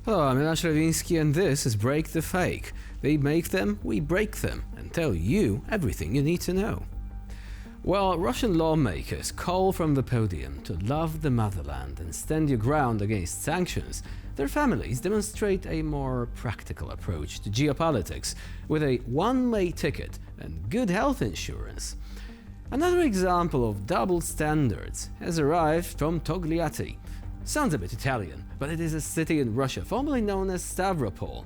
Hello, I'm Jonasz Rewiński and this is Break the Fake. They make them, we break them, and tell you everything you need to know. While Russian lawmakers call from the podium to love the motherland and stand your ground against sanctions, their families demonstrate a more practical approach to geopolitics with a one-way ticket and good health insurance. Another example of double standards has arrived from Togliatti. Sounds a bit Italian, but it is a city in Russia formerly known as Stavropol.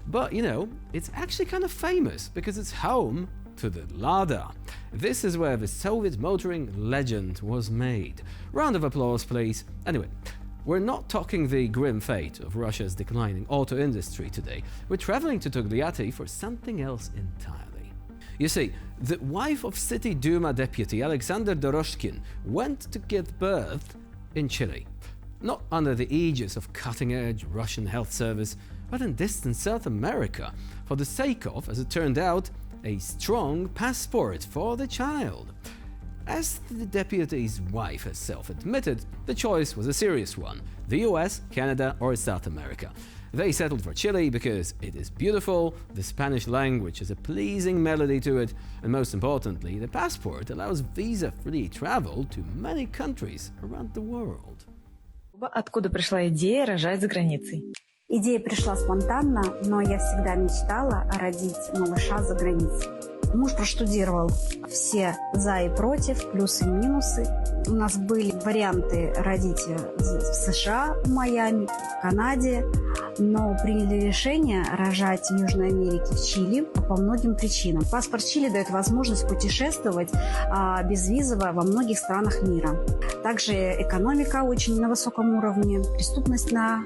But you know, it's actually kind of famous because it's home to the Lada. This is where the Soviet motoring legend was made. Round of applause, please. Anyway, we're not talking the grim fate of Russia's declining auto industry today. We're traveling to Togliatti for something else entirely. You see, the wife of City Duma deputy Alexander Doroshkin went to give birth in Chile. Not under the aegis of cutting-edge Russian health service, but in distant South America, for the sake of, as it turned out, a strong passport for the child. As the deputy's wife herself admitted, the choice was a serious one: the US, Canada or South America. They settled for Chile because it is beautiful, the Spanish language has a pleasing melody to it, and most importantly, the passport allows visa-free travel to many countries around the world. Откуда пришла идея рожать за границей? Идея пришла спонтанно, но я всегда мечтала родить малыша за границей. Муж проштудировал все за и против, плюсы и минусы. У нас были варианты родить в США, в Майами, в Канаде, но приняли решение рожать в Южной Америке, в Чили, по многим причинам. Паспорт Чили дает возможность путешествовать безвизово во многих странах мира. Также экономика очень на высоком уровне, преступность на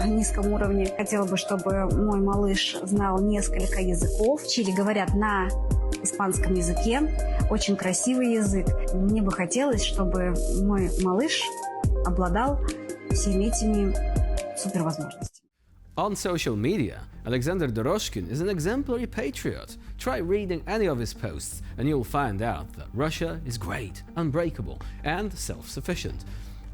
низком уровне. Хотела бы, чтобы мой малыш знал несколько языков. В Чили говорят на испанском языке, очень красивый язык. Мне бы хотелось, чтобы мой малыш обладал всеми этими супервозможностями. On social media, Alexander Doroshkin is an exemplary patriot. Try reading any of his posts and you'll find out that Russia is great, unbreakable and self-sufficient.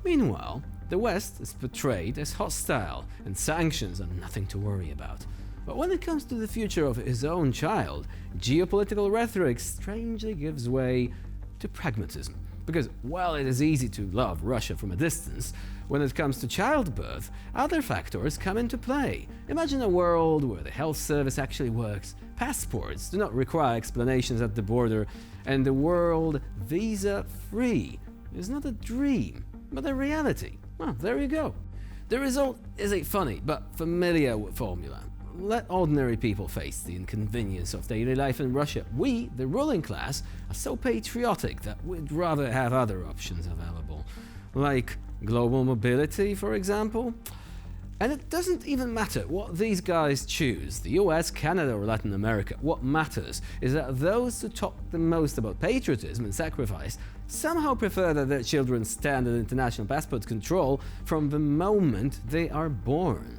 Meanwhile, the West is portrayed as hostile and sanctions are nothing to worry about. But when it comes to the future of his own child, geopolitical rhetoric strangely gives way to pragmatism. Because while it is easy to love Russia from a distance, when it comes to childbirth, other factors come into play. Imagine a world where the health service actually works, passports do not require explanations at the border, and the world visa-free is not a dream, but a reality. Well, there you go. The result is a funny but familiar formula. Let ordinary people face the inconvenience of daily life in Russia. We, the ruling class, are so patriotic that we'd rather have other options available. Like global mobility, for example. And it doesn't even matter what these guys choose, the US, Canada or Latin America. What matters is that those who talk the most about patriotism and sacrifice somehow prefer that their children stand at international passport control from the moment they are born.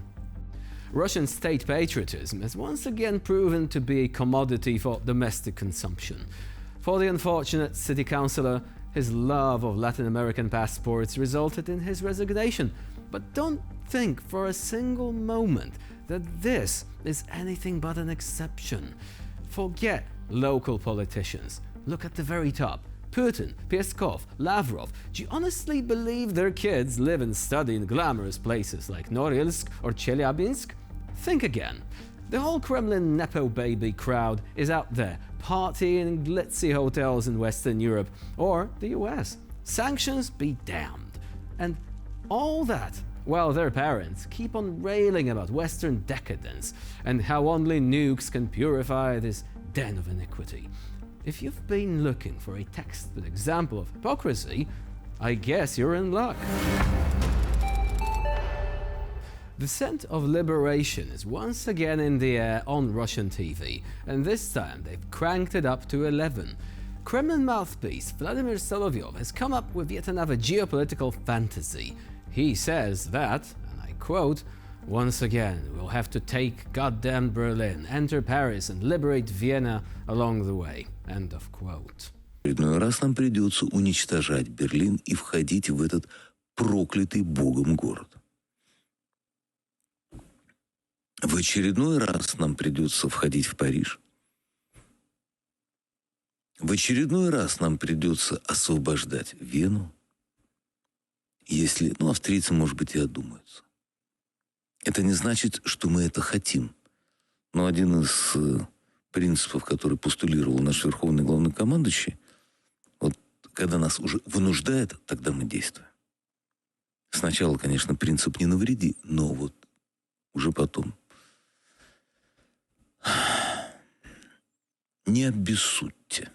Russian state patriotism has once again proven to be a commodity for domestic consumption. For the unfortunate city councillor, his love of Latin American passports resulted in his resignation. But don't think for a single moment that this is anything but an exception. Forget local politicians. Look at the very top. Putin, Peskov, Lavrov. Do you honestly believe their kids live and study in glamorous places like Norilsk or Chelyabinsk? Think again. The whole Kremlin Nepo baby crowd is out there, partying in glitzy hotels in Western Europe or the US. Sanctions be damned. And all that while their parents keep on railing about Western decadence and how only nukes can purify this den of iniquity. If you've been looking for a textbook example of hypocrisy, I guess you're in luck. The scent of liberation is once again in the air on Russian TV, and this time they've cranked it up to 11. Kremlin mouthpiece Vladimir Solovyov has come up with yet another geopolitical fantasy. He says that, and I quote, "Once again, we'll have to take goddamn Berlin, enter Paris and liberate Vienna along the way." End of quote. Очередной раз нам придется уничтожать Берлин и входить в этот проклятый Богом город. в очередной раз нам придется входить в Париж. В очередной раз нам придется освобождать Вену, если, австрийцы, может быть, и одумаются. Это не значит, что мы это хотим. Но один из принципов, который постулировал наш верховный главнокомандующий, вот когда нас уже вынуждает, тогда мы действуем. Сначала, конечно, принцип «не навреди», но вот уже потом. Не обессудьте.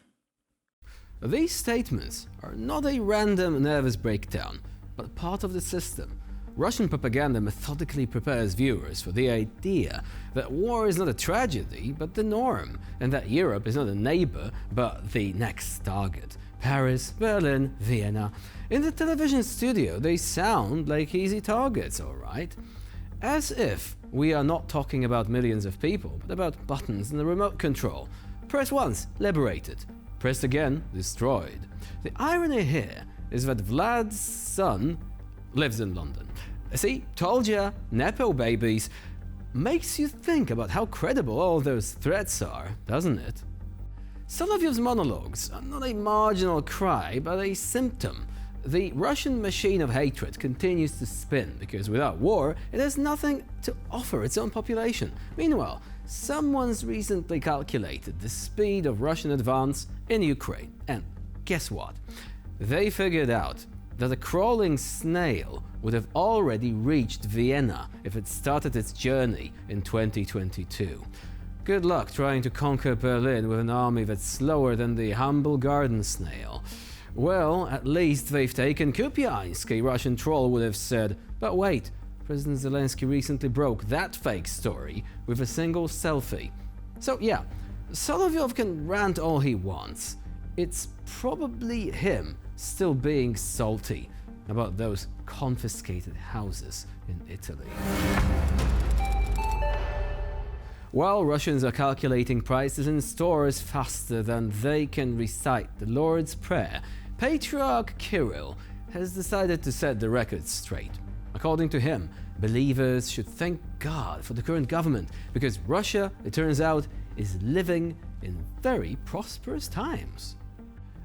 These statements are not a random nervous breakdown, but part of the system. Russian propaganda methodically prepares viewers for the idea that war is not a tragedy, but the norm, and that Europe is not a neighbor, but the next target. Paris, Berlin, Vienna. In the television studio, they sound like easy targets, all right? As if we are not talking about millions of people, but about buttons and a remote control. Press once, liberated. Pressed again, destroyed. The irony here is that Vlad's son lives in London. See, told ya, Nepo babies. Makes you think about how credible all those threats are, doesn't it? Solovyov's monologues are not a marginal cry, but a symptom. The Russian machine of hatred continues to spin because without war, it has nothing to offer its own population. Meanwhile, someone's recently calculated the speed of Russian advance in Ukraine. And guess what? They figured out that a crawling snail would have already reached Vienna if it started its journey in 2022. Good luck trying to conquer Berlin with an army that's slower than the humble garden snail. Well, at least they've taken Kupiansk, a Russian troll would have said. But wait, President Zelensky recently broke that fake story with a single selfie. So yeah, Solovyov can rant all he wants. It's probably him still being salty about those confiscated houses in Italy. While Russians are calculating prices in stores faster than they can recite the Lord's Prayer, Patriarch Kirill has decided to set the record straight. According to him, believers should thank God for the current government because Russia, it turns out, is living in very prosperous times.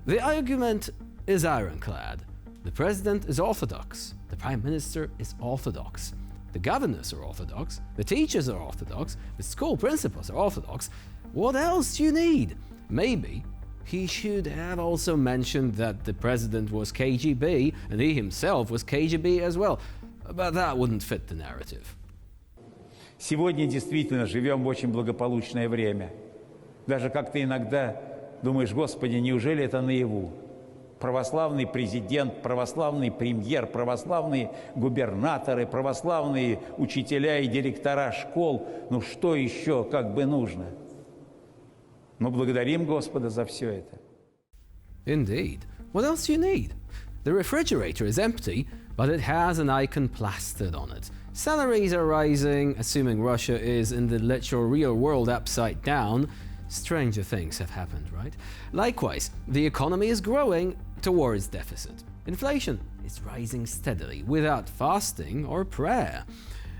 The argument is ironclad. The president is Orthodox, the prime minister is Orthodox, the governors are Orthodox, the teachers are Orthodox, the school principals are Orthodox. What else do you need? Maybe he should have also mentioned that the president was KGB and he himself was KGB as well, but that wouldn't fit the narrative. Сегодня действительно живем в очень благополучное время. Даже как-то иногда думаешь, Господи, неужели это наяву? Православный президент, православный премьер, православные губернаторы, православные учителя и директора школ. Ну что еще как бы нужно? Мы благодарим Господа за все это. Indeed. What else do you need? The refrigerator is empty, but it has an icon plastered on it. Salaries are rising, assuming Russia is in the literal real world upside down. Stranger things have happened, right? Likewise, the economy is growing towards deficit. Inflation is rising steadily without fasting or prayer.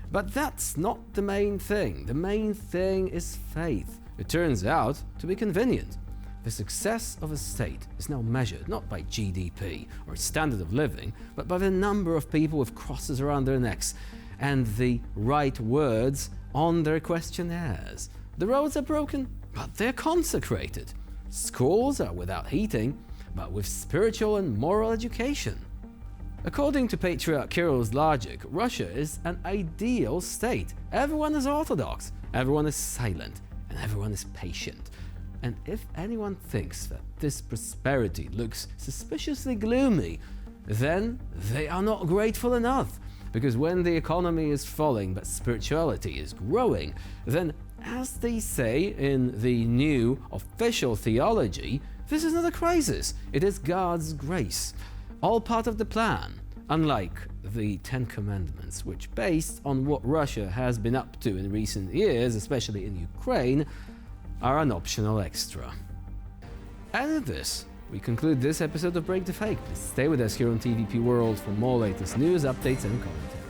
But that's not the main thing. The main thing is faith. It turns out to be convenient. The success of a state is now measured not by GDP or standard of living, but by the number of people with crosses around their necks and the right words on their questionnaires. The roads are broken, but they're consecrated. Schools are without heating, but with spiritual and moral education. According to Patriarch Kirill's logic, Russia is an ideal state. Everyone is Orthodox, everyone is silent, and everyone is patient. And if anyone thinks that this prosperity looks suspiciously gloomy, then they are not grateful enough. Because when the economy is falling but spirituality is growing, then, as they say in the new official theology, this is not a crisis, it is God's grace. All part of the plan, unlike the Ten Commandments, which, based on what Russia has been up to in recent years, especially in Ukraine, are an optional extra. And with this, we conclude this episode of Break the Fake. Please stay with us here on TVP World for more latest news, updates, and commentary.